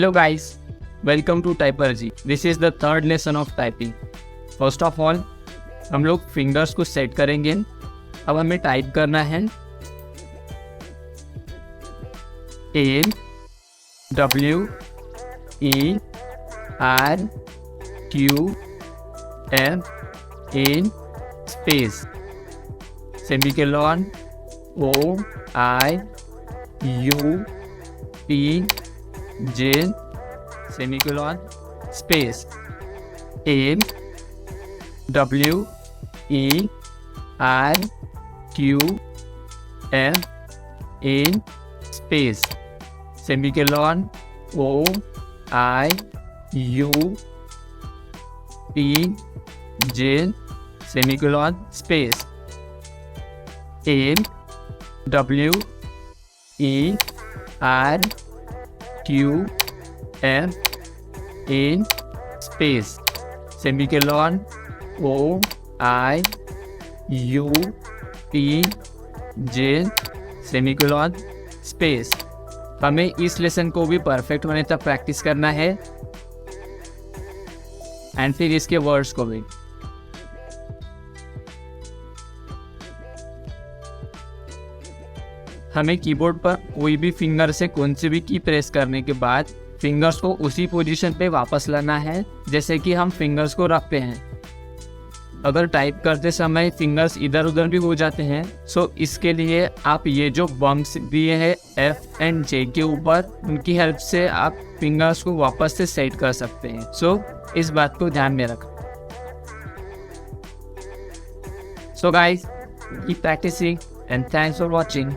Hello guys, welcome to Typerg. This is the third lesson of typing. First of all, हम लोग fingers को set करेंगे. अब हमें टाइप करना है A W E R Q F in space semicolon O I U P J semicolon space A W E R Q F in space semicolon O I U P J semicolon space A W E R Q F in space semicolon O I U P J semicolon space. हमें इस lesson को भी perfect होने तक practice करना है and फिर इसके वर्ड्स को भी. हमें कीबोर्ड पर कोई भी फिंगर से कौन सी भी की प्रेस करने के बाद फिंगर्स को उसी पोजीशन पे वापस लाना है जैसे कि हम फिंगर्स को रखते हैं. अगर टाइप करते समय फिंगर्स इधर उधर भी हो जाते हैं सो इसके लिए आप ये जो बम्प्स दिए हैं F एंड J के ऊपर, उनकी हेल्प से आप फिंगर्स को वापस से सेट कर सकते हैं. सो इस बात को ध्यान में रखें. So guys, keep practising and thanks for watching.